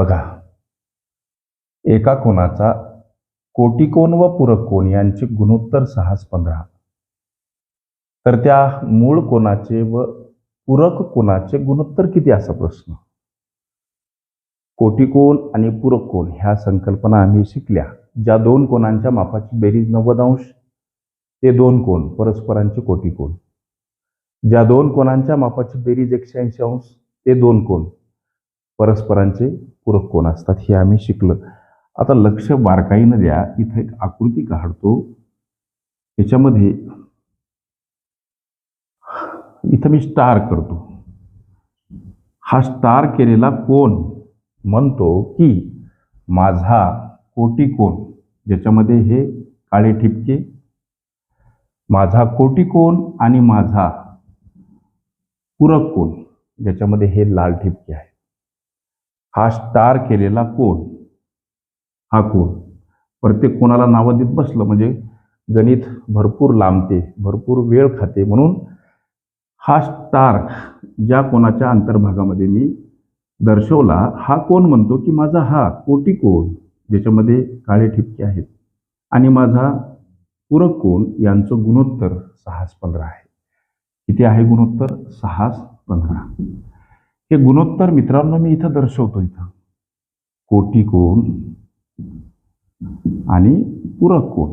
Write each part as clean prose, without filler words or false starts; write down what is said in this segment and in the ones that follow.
बघा, एका कोनाचा कोटिकोन व पूरक कोन यांचे गुणोत्तर 6:15. तर त्या मूळ कोनाचे व पूरक कोनाचे गुणोत्तर किती असा प्रश्न. कोटिकोन आणि पूरक कोन ह्या संकल्पना आम्ही शिकल्या. ज्या दोन कोनांच्या मापाची बेरीज 90 अंश ते दोन कोन परस्परांचे कोटिकोन. ज्या दोन कोनांच्या मापाची बेरीज 180 अंश ते दोन कोन परस्परांचे पूरक कोन असतात, हे आम्ही शिकलो. आता लक्ष बारकाईनं द्या. इथे एक आकृती काढतो. याच्यामध्ये इथं मी स्टार करतो. हा स्टार केलेला कोन म्हणतो की माझा कोटिकोन, ज्याच्यामध्ये हे काळे ठिपके, माझा कोटिकोन आणि माझा पूरक कोन, ज्याच्यामध्ये हे लाल ठिपके आहे. हा स्टार केलेला कोन, हा कोन. प्रत्येक कोणाला नावं देत बसलं म्हणजे गणित भरपूर लांबते, भरपूर वेळ खाते. म्हणून हा स्टार ज्या कोणाच्या अंतर्भागामध्ये मी दर्शवला, हा कोन म्हणतो की माझा हा कोटिकोन, ज्याच्यामध्ये काळे ठिपके आहेत, आणि माझा पूरक कोन यांचं गुणोत्तर 6:15 आहे. किती आहे गुणोत्तर? 6:15. हे गुणोत्तर मित्रांनो मी इथं दर्शवतो. इथं कोटिकोन आणि पूरक कोन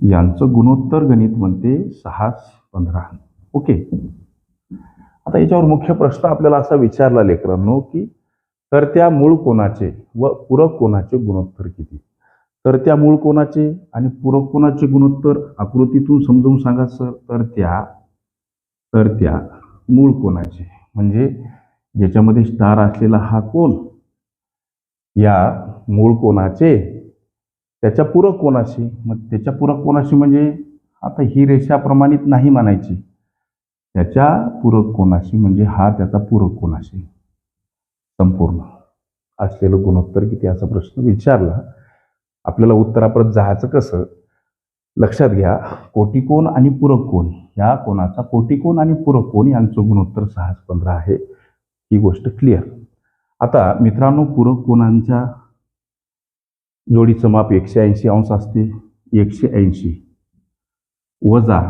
यांचं गुणोत्तर गणित म्हणते 6:15. ओके. आता याच्यावर मुख्य प्रश्न आपल्याला असा विचारला लेकरांनो की तर त्या मूळ कोनाचे व पूरक कोनाचे गुणोत्तर किती. तर त्या मूळ कोनाचे आणि पूरक कोनाचे गुणोत्तर आकृतीतून समजावून सांगा सर. तर त्या मूळ कोनाचे म्हणजे ज्याच्यामध्ये स्टार असलेला हा कोन, या मूळ कोनाचे त्याच्या पूरक कोनाशी. मग त्याच्या पूरक कोनाशी म्हणजे आता ही रेषा प्रमाणित नाही मानायची. त्याच्या पूरक कोनाशी म्हणजे हा त्याचा पूरक कोनाशी संपूर्ण असलेलं गुणोत्तर किती असा प्रश्न विचारला. आपल्याला उत्तरापर्यंत जायचं कसं, लक्षात घ्या. कोटिकोन आणि पूरक कोन, या कोनाचा कोटिकोन आणि पूरक कोन यांचं गुणोत्तर 6:15 आहे. ही गोष्ट क्लिअर. आता मित्रांनो, पूरक कोनांच्या जोडीचं माप 180 अंश असते. 180 वजा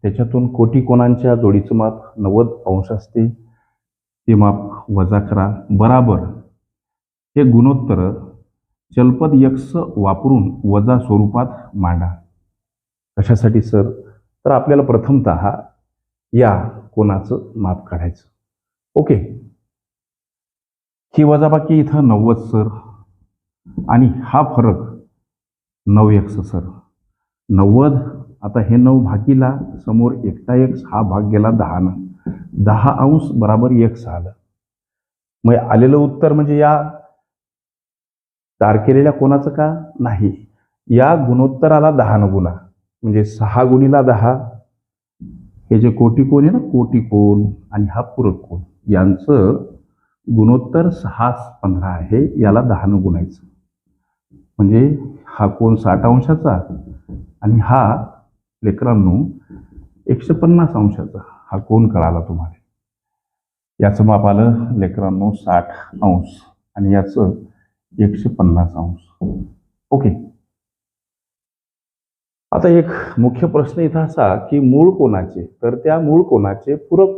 त्याच्यातून कोटिकोनांच्या जोडीचं माप 90 अंश असते. ते माप वजा करा, बराबर हे गुणोत्तर चलपद x वापरून वजा स्वरूपात मांडा. कशासाठी सर? तर आपल्याला प्रथमतः या कोनाचं माप काढायचं. ओके. ही वजाबाकी इथं 90 सर, आणि हा फरक 9x सर. 90. आता हे 9 भागीला समोर एकटा x, हा भाग गेला 10 न. 10 अंश बराबर x आलं. मग आलेलं उत्तर म्हणजे या स्टार केलेल्या कोनाचं का नाही, या गुणोत्तराला 10 न गुणा, म्हणजे 6 गुणिला 10. हे जे कोटिकोन आहे ना, कोटिकोन आणि हा पूरक कोन यांचं गुणोत्तर 6:15 आहे. याला 10 न गुणायचं म्हणजे हा कोन 60 अंशाचा आणि हा लेकरांनो 150 अंशाचा. हा कोन कळाला तुम्हाला. याचं माप आलं लेकरांनो 60 अंश आणि याचं 150 अंश. ओके. आता एक मुख्य प्रश्न इथं असा की मूळ कोनाचे, तर त्या मूळ कोनाचे पूरक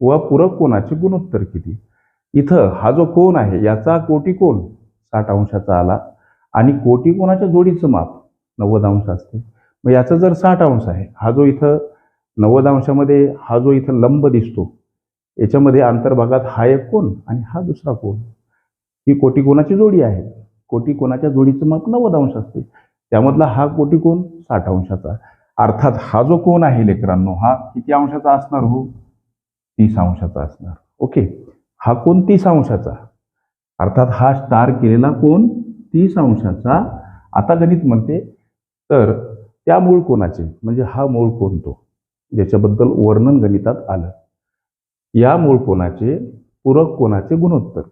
व पूरक कोनाचे गुणोत्तर किती. इथं हा जो कोन आहे याचा कोटिकोन 60 अंशाचा आला आणि कोटिकोनाच्या जोडीचं माप 90 अंश असते. मग याचं जर 60 अंश आहे, हा जो इथं 90 अंशामध्ये हा जो इथं लंब दिसतो, याच्यामध्ये अंतर्भागात हा एक कोन आणि हा दुसरा कोन, ही कोटिकोनाची जोडी आहे. कोटिकोनाच्या जोडीचं माप 90 अंश असते. त्यामधला हा कोटिकोन 60 अंशाचा. अर्थात हा जो कोन आहे लेकरांनो, हा किती अंशाचा असणार हो? 30 अंशाचा असणार. ओके. हा कोन 30 अंशाचा, अर्थात हा स्टार केलेला कोन 30 अंशाचा. आता गणित म्हणते तर त्या मूळ कोनाचे म्हणजे हा मूळ कोन, तो ज्याच्याबद्दल वर्णन गणितात आलं, या मूळ कोनाचे पूरक कोनाचे गुणोत्तर.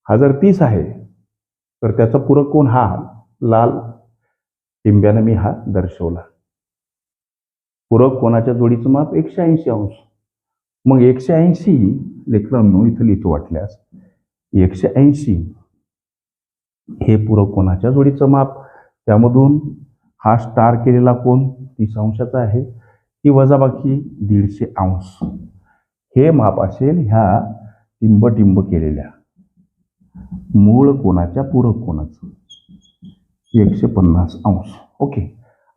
हा जर 30 आहे तर त्याचा पूरक कोन हा लाल टिंब्यानं मी हा दर्शवला. पूरक कोनाच्या जोडीचं माप 180 अंश. मग 180 लेकरांनो इथं लिहितो वाटल्यास 180 हे पूरक कोनाच्या जोडीचं माप. त्यामधून हा स्टार केलेला कोन 30 अंशाचा आहे, ही वजाबाकी 150 अंश. हे माप असेल ह्या टिंब केलेल्या मूळ कोनाच्या पूरक कोनाचं 150 अंश. ओके.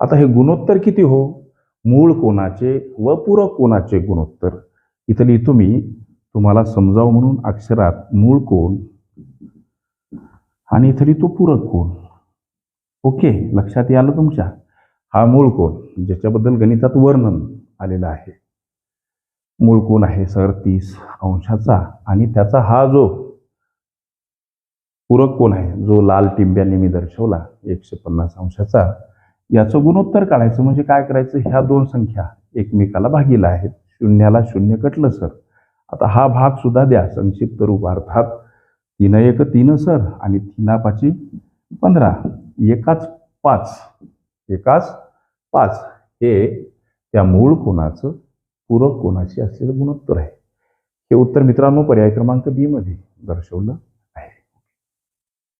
आता हे गुणोत्तर किती हो? मूळ कोनाचे व पूरक कोनाचे गुणोत्तर. इथं लिहितो मी तुम्हाला समजावं म्हणून अक्षरात मूळ कोन आणि इथं लिहितो पूरक कोन. ओके, लक्षात आलं तुमच्या? हा मूळ कोन ज्याच्याबद्दल गणितात वर्णन आलेलं आहे. मूळ कोन आहे सर 30 अंशाचा आणि त्याचा हा जो पूरक कोन आहे जो लाल टिंब्याने मी दर्शवला 150 अंशाचा, याचं गुणोत्तर काढायचं म्हणजे काय करायचं? ह्या दोन संख्या एकमेकाला भागीला आहेत. शून्याला शून्य कटलं सर. आता हा भाग सुद्धा द्या संक्षिप्त रूप, अर्थात 3 1 3 सर आणि 3 5 15 एकाच 5 हे त्या मूळ कोनाचं पूरक कोनाशी असलेलं गुणोत्तर आहे. हे उत्तर मित्रांनो पर्याय क्रमांक बी मध्ये दर्शवलं